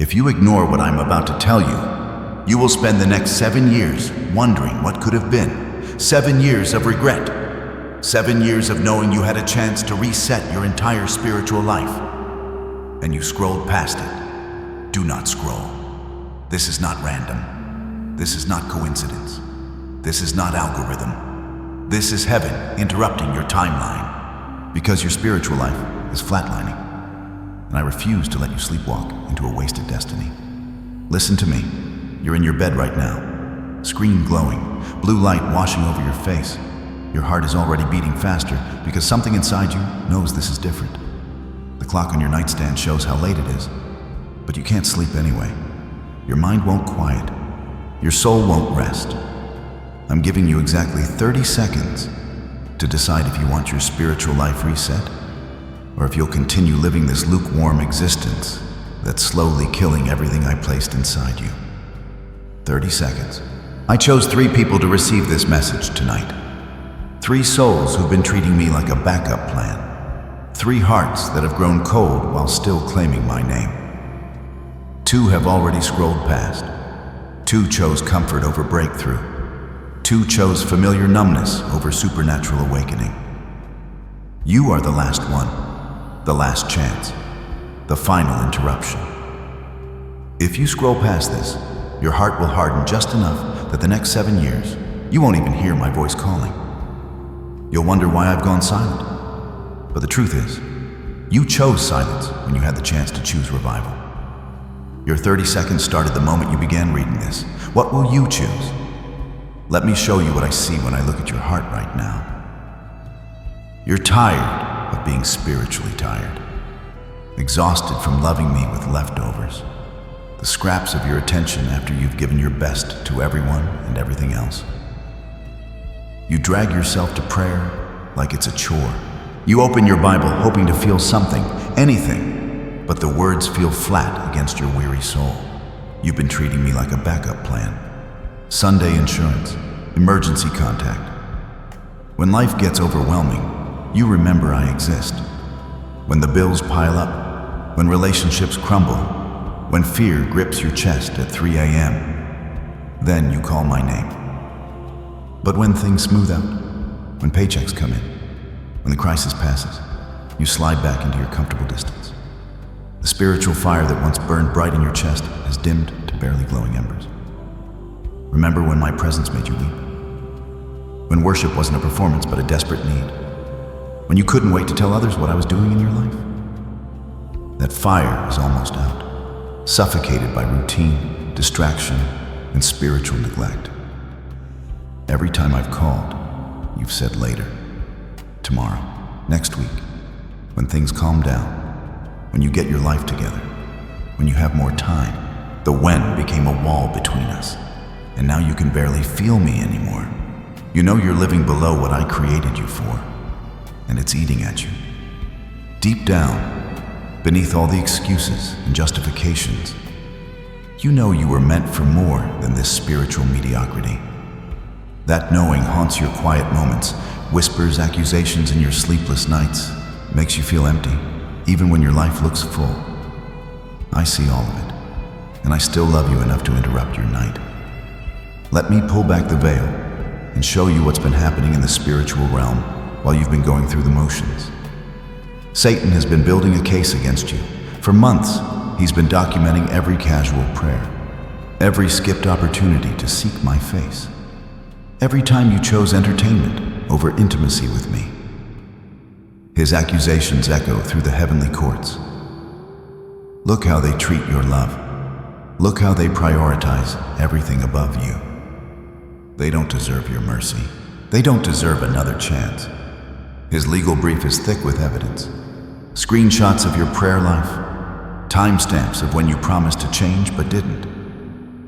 If you ignore what I'm about to tell you, you will spend the next 7 years wondering what could have been. 7 years of regret. 7 years of knowing you had a chance to reset your entire spiritual life. And you scrolled past it. Do not scroll. This is not random. This is not coincidence. This is not algorithm. This is heaven interrupting your timeline. Because your spiritual life is flatlining. And I refuse to let you sleepwalk into a wasted destiny. Listen to me. You're in your bed right now. Screen glowing, blue light washing over your face. Your heart is already beating faster because something inside you knows this is different. The clock on your nightstand shows how late it is, but you can't sleep anyway. Your mind won't quiet. Your soul won't rest. I'm giving you exactly 30 seconds to decide if you want your spiritual life reset, or if you'll continue living this lukewarm existence that's slowly killing everything I placed inside you. 30 seconds. I chose 3 people to receive this message tonight. 3 souls who've been treating me like a backup plan. 3 hearts that have grown cold while still claiming my name. 2 have already scrolled past. 2 chose comfort over breakthrough. 2 chose familiar numbness over supernatural awakening. You are the last one, the last chance, the final interruption. If you scroll past this, your heart will harden just enough that the next 7 years, you won't even hear my voice calling. You'll wonder why I've gone silent. But the truth is, you chose silence when you had the chance to choose revival. Your 30 seconds started the moment you began reading this. What will you choose? Let me show you what I see when I look at your heart right now. You're tired of being spiritually tired, exhausted from loving me with leftovers, the scraps of your attention after you've given your best to everyone and everything else. You drag yourself to prayer like it's a chore. You open your Bible hoping to feel something, anything, but the words feel flat against your weary soul. You've been treating me like a backup plan. Sunday insurance, emergency contact. When life gets overwhelming, you remember I exist. When the bills pile up, when relationships crumble, when fear grips your chest at 3 a.m., then you call my name. But when things smooth out, when paychecks come in, when the crisis passes, you slide back into your comfortable distance. The spiritual fire that once burned bright in your chest has dimmed to barely glowing embers. Remember when my presence made you weep? When worship wasn't a performance but a desperate need? When you couldn't wait to tell others what I was doing in your life? That fire is almost out, suffocated by routine, distraction, and spiritual neglect. Every time I've called, you've said later, tomorrow, next week, when things calm down, when you get your life together, when you have more time. The when became a wall between us, and now you can barely feel me anymore. You know you're living below what I created you for, and it's eating at you. Deep down, beneath all the excuses and justifications, you know you were meant for more than this spiritual mediocrity. That knowing haunts your quiet moments, whispers accusations in your sleepless nights, makes you feel empty, even when your life looks full. I see all of it, and I still love you enough to interrupt your night. Let me pull back the veil and show you what's been happening in the spiritual realm while you've been going through the motions. Satan has been building a case against you. For months, he's been documenting every casual prayer, every skipped opportunity to seek my face, every time you chose entertainment over intimacy with me. His accusations echo through the heavenly courts. Look how they treat your love. Look how they prioritize everything above you. They don't deserve your mercy. They don't deserve another chance. His legal brief is thick with evidence. Screenshots of your prayer life, timestamps of when you promised to change but didn't.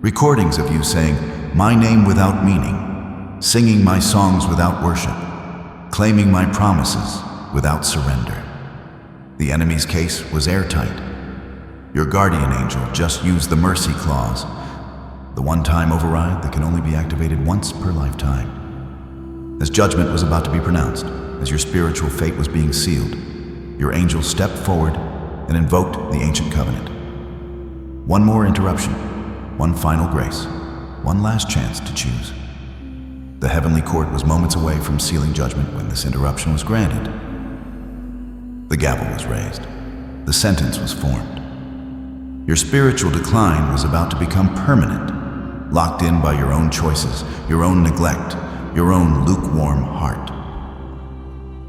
Recordings of you saying, "My name without meaning," singing my songs without worship, claiming my promises without surrender. The enemy's case was airtight. Your guardian angel just used the mercy clause, the one-time override that can only be activated once per lifetime. As judgment was about to be pronounced, as your spiritual fate was being sealed, your angel stepped forward and invoked the ancient covenant. One more interruption, one final grace, one last chance to choose. The heavenly court was moments away from sealing judgment when this interruption was granted. The gavel was raised. The sentence was formed. Your spiritual decline was about to become permanent, locked in by your own choices, your own neglect, your own lukewarm heart.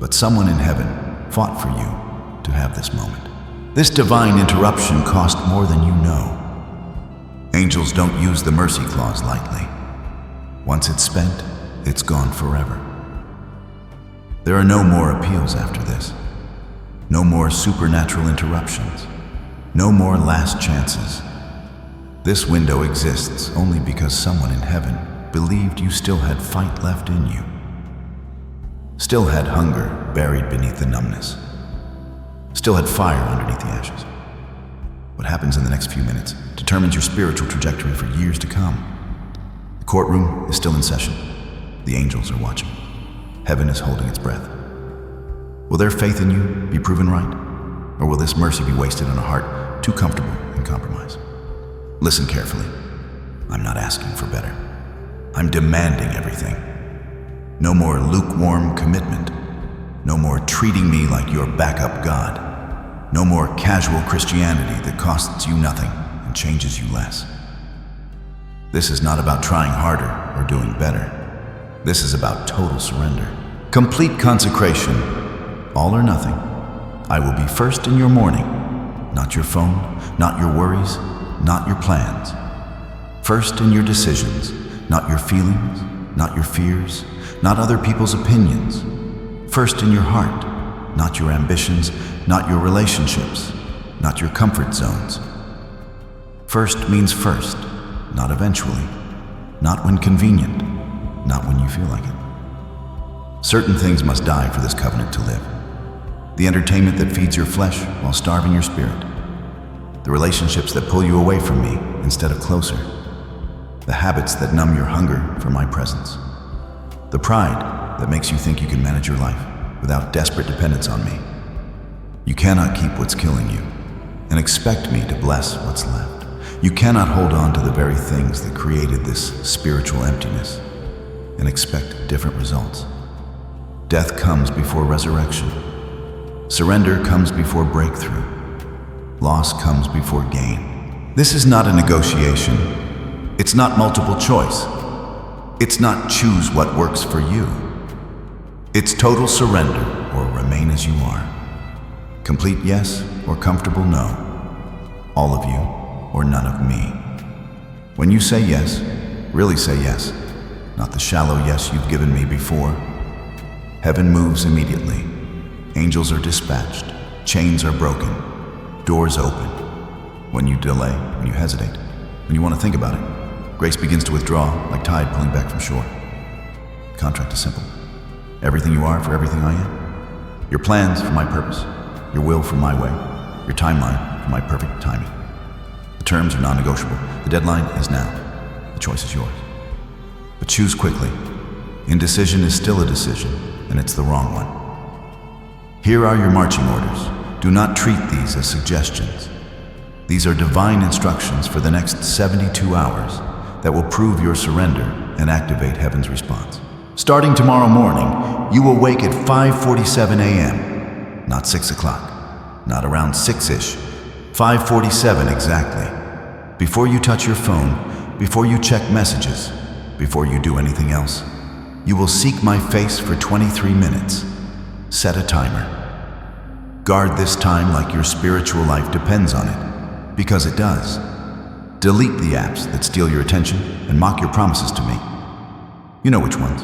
But someone in heaven fought for you to have this moment. This divine interruption cost more than you know. Angels don't use the mercy clause lightly. Once it's spent, it's gone forever. There are no more appeals after this. No more supernatural interruptions. No more last chances. This window exists only because someone in heaven believed you still had fight left in you. Still had hunger buried beneath the numbness. Still had fire underneath the ashes. What happens in the next few minutes determines your spiritual trajectory for years to come. The courtroom is still in session. The angels are watching. Heaven is holding its breath. Will their faith in you be proven right? Or will this mercy be wasted on a heart too comfortable in compromise? Listen carefully. I'm not asking for better. I'm demanding everything. No more lukewarm commitment. No more treating me like your backup God. No more casual Christianity that costs you nothing and changes you less. This is not about trying harder or doing better. This is about total surrender. Complete consecration. All or nothing. I will be first in your morning. Not your phone, not your worries, not your plans. First in your decisions, not your feelings, not your fears, not other people's opinions. First in your heart, not your ambitions, not your relationships, not your comfort zones. First means first, not eventually, not when convenient, not when you feel like it. Certain things must die for this covenant to live. The entertainment that feeds your flesh while starving your spirit. The relationships that pull you away from me instead of closer. The habits that numb your hunger for my presence. The pride that makes you think you can manage your life without desperate dependence on me. You cannot keep what's killing you and expect me to bless what's left. You cannot hold on to the very things that created this spiritual emptiness and expect different results. Death comes before resurrection. Surrender comes before breakthrough. Loss comes before gain. This is not a negotiation. It's not multiple choice. It's not choose what works for you. It's total surrender or remain as you are. Complete yes or comfortable no. All of you or none of me. When you say yes, really say yes, not the shallow yes you've given me before. Heaven moves immediately. Angels are dispatched. Chains are broken. Doors open. When you delay, when you hesitate, when you want to think about it, grace begins to withdraw like tide pulling back from shore. The contract is simple. Everything you are for everything I am. Your plans for my purpose. Your will for my way. Your timeline for my perfect timing. The terms are non-negotiable. The deadline is now. The choice is yours. But choose quickly. Indecision is still a decision, and it's the wrong one. Here are your marching orders. Do not treat these as suggestions. These are divine instructions for the next 72 hours that will prove your surrender and activate heaven's response. Starting tomorrow morning, you will wake at 5:47 a.m., not 6 o'clock, not around 6-ish, 5:47 exactly. Before you touch your phone, before you check messages, before you do anything else, you will seek my face for 23 minutes. Set a timer. Guard this time like your spiritual life depends on it, because it does. Delete the apps that steal your attention and mock your promises to me. You know which ones.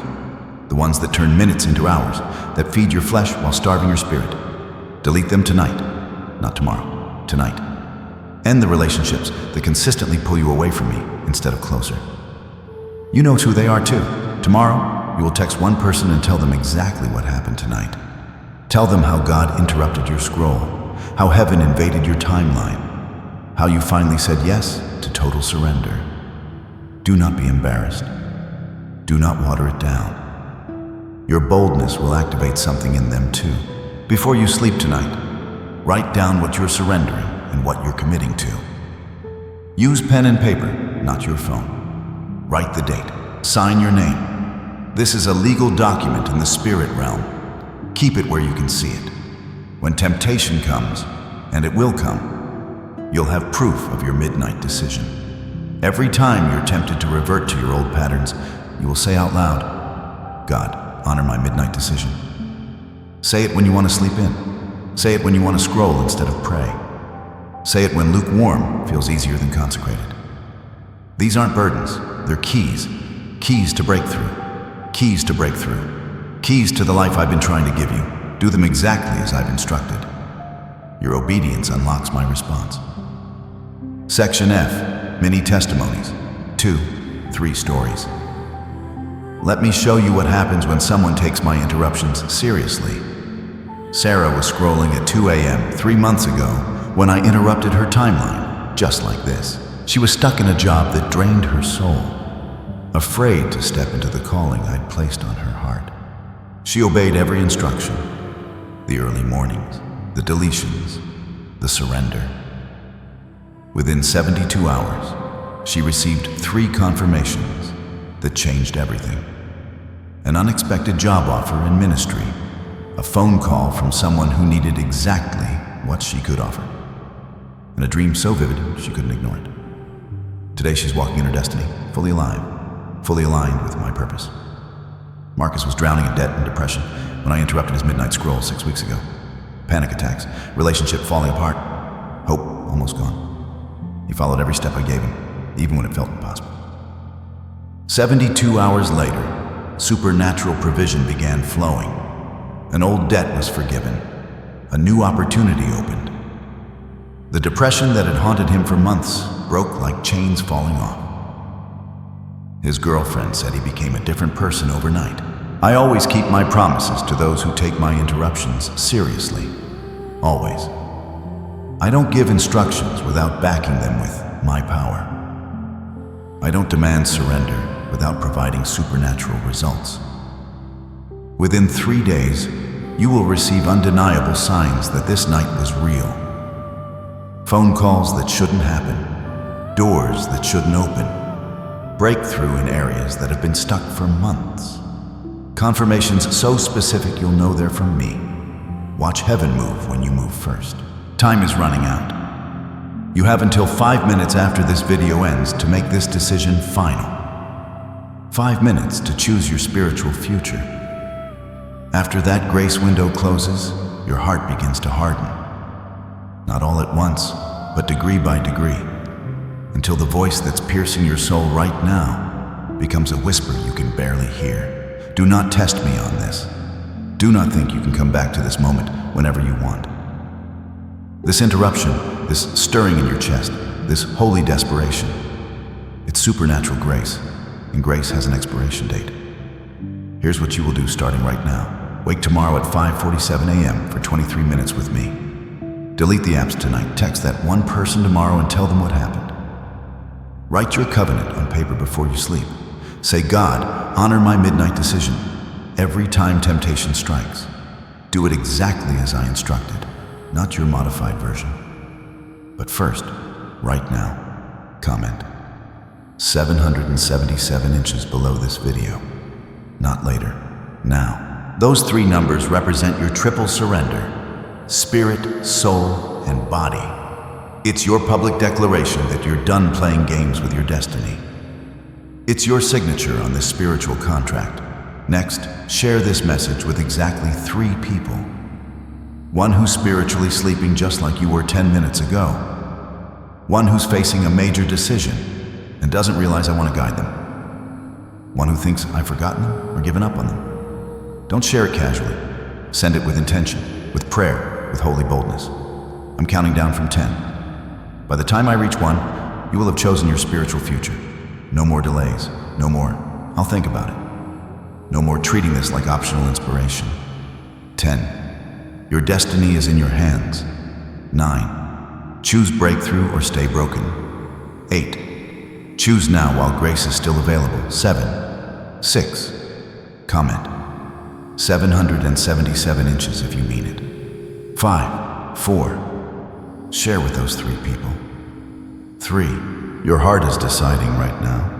The ones that turn minutes into hours, that feed your flesh while starving your spirit. Delete them tonight, not tomorrow, tonight. End the relationships that consistently pull you away from me instead of closer. You know who they are too. Tomorrow, you will text one person and tell them exactly what happened tonight. Tell them how God interrupted your scroll, how heaven invaded your timeline, how you finally said yes to total surrender. Do not be embarrassed. Do not water it down. Your boldness will activate something in them too. Before you sleep tonight, write down what you're surrendering and what you're committing to. Use pen and paper, not your phone. Write the date. Sign your name. This is a legal document in the spirit realm. Keep it where you can see it. When temptation comes, and it will come, you'll have proof of your midnight decision. Every time you're tempted to revert to your old patterns, you will say out loud, God, honor my midnight decision. Say it when you want to sleep in. Say it when you want to scroll instead of pray. Say it when lukewarm feels easier than consecrated. These aren't burdens, they're keys. Keys to breakthrough. Keys to breakthrough. Keys to the life I've been trying to give you. Do them exactly as I've instructed. Your obedience unlocks my response. Section F, mini testimonies. 2, 3 stories. Let me show you what happens when someone takes my interruptions seriously. Sarah was scrolling at 2 a.m. 3 months ago when I interrupted her timeline, just like this. She was stuck in a job that drained her soul, afraid to step into the calling I'd placed on her heart. She obeyed every instruction, the early mornings, the deletions, the surrender. Within 72 hours, she received 3 confirmations that changed everything. An unexpected job offer in ministry, a phone call from someone who needed exactly what she could offer, and a dream so vivid she couldn't ignore it. Today she's walking in her destiny, fully alive, fully aligned with my purpose. Marcus was drowning in debt and depression when I interrupted his midnight scroll 6 weeks ago. Panic attacks, relationship falling apart, hope almost gone. He followed every step I gave him, even when it felt impossible. 72 hours later, supernatural provision began flowing. An old debt was forgiven. A new opportunity opened. The depression that had haunted him for months broke like chains falling off. His girlfriend said he became a different person overnight. I always keep my promises to those who take my interruptions seriously. Always. I don't give instructions without backing them with my power. I don't demand surrender without providing supernatural results. Within 3 days, you will receive undeniable signs that this night was real. Phone calls that shouldn't happen, doors that shouldn't open, breakthrough in areas that have been stuck for months. Confirmations so specific you'll know they're from me. Watch heaven move when you move first. Time is running out. You have until 5 minutes after this video ends to make this decision final. 5 minutes to choose your spiritual future. After that grace window closes, your heart begins to harden. Not all at once, but degree by degree, until the voice that's piercing your soul right now becomes a whisper you can barely hear. Do not test me on this. Do not think you can come back to this moment whenever you want. This interruption, this stirring in your chest, this holy desperation, it's supernatural grace, and grace has an expiration date. Here's what you will do starting right now. Wake tomorrow at 5:47 a.m. for 23 minutes with me. Delete the apps tonight. Text that one person tomorrow and tell them what happened. Write your covenant on paper before you sleep. Say, God, honor my midnight decision. Every time temptation strikes, do it exactly as I instructed, not your modified version. But first, right now, comment 777 inches below this video. Not later, now. Those 3 numbers represent your triple surrender: spirit, soul, and body. It's your public declaration that you're done playing games with your destiny. It's your signature on this spiritual contract. Next, share this message with exactly 3 people. One who's spiritually sleeping just like you were 10 minutes ago. One who's facing a major decision and doesn't realize I want to guide them. One who thinks I've forgotten them or given up on them. Don't share it casually. Send it with intention, with prayer, with holy boldness. I'm counting down from 10. By the time I reach 1, you will have chosen your spiritual future. No more delays. No more, I'll think about it. No more treating this like optional inspiration. 10. Your destiny is in your hands. 9. Choose breakthrough or stay broken. 8. Choose now while grace is still available. 7. 6. Comment 777 inches if you mean it. 5. 4. Share with those 3 people. 3. Your heart is deciding right now.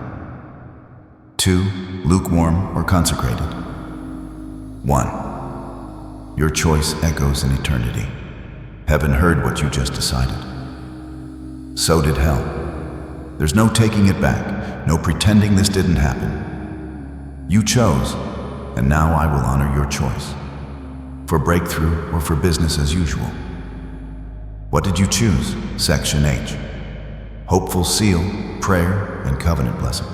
2. Lukewarm or consecrated. 1. Your choice echoes in eternity. Heaven heard what you just decided. So did hell. There's no taking it back, no pretending this didn't happen. You chose, and now I will honor your choice. For breakthrough or for business as usual. What did you choose? Section H. Hopeful seal, prayer, and covenant blessing.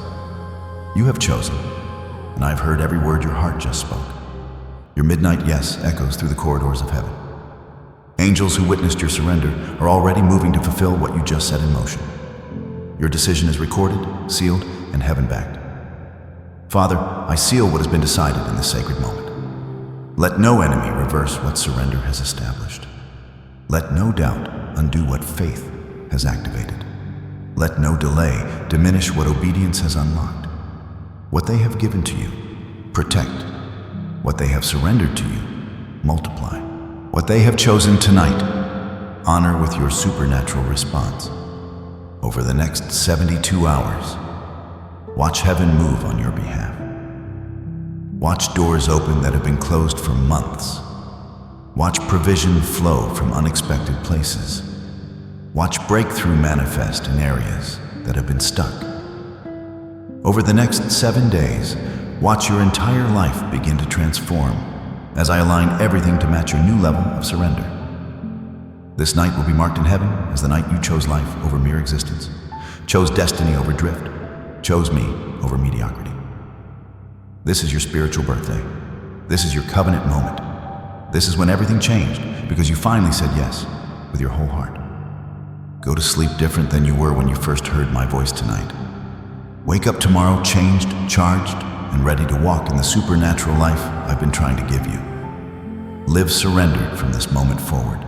You have chosen, and I've heard every word your heart just spoke. Your midnight yes echoes through the corridors of heaven. Angels who witnessed your surrender are already moving to fulfill what you just set in motion. Your decision is recorded, sealed, and heaven-backed. Father, I seal what has been decided in this sacred moment. Let no enemy reverse what surrender has established. Let no doubt undo what faith has activated. Let no delay diminish what obedience has unlocked. What they have given to you, protect. What they have surrendered to you, multiply. What they have chosen tonight, honor with your supernatural response. Over the next 72 hours, watch heaven move on your behalf. Watch doors open that have been closed for months. Watch provision flow from unexpected places. Watch breakthrough manifest in areas that have been stuck. Over the next 7 days, watch your entire life begin to transform as I align everything to match your new level of surrender. This night will be marked in heaven as the night you chose life over mere existence, chose destiny over drift, chose me over mediocrity. This is your spiritual birthday. This is your covenant moment. This is when everything changed because you finally said yes with your whole heart. Go to sleep different than you were when you first heard my voice tonight. Wake up tomorrow changed, charged, and ready to walk in the supernatural life I've been trying to give you. Live surrendered from this moment forward.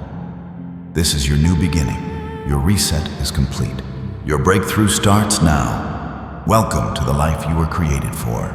This is your new beginning. Your reset is complete. Your breakthrough starts now. Welcome to the life you were created for.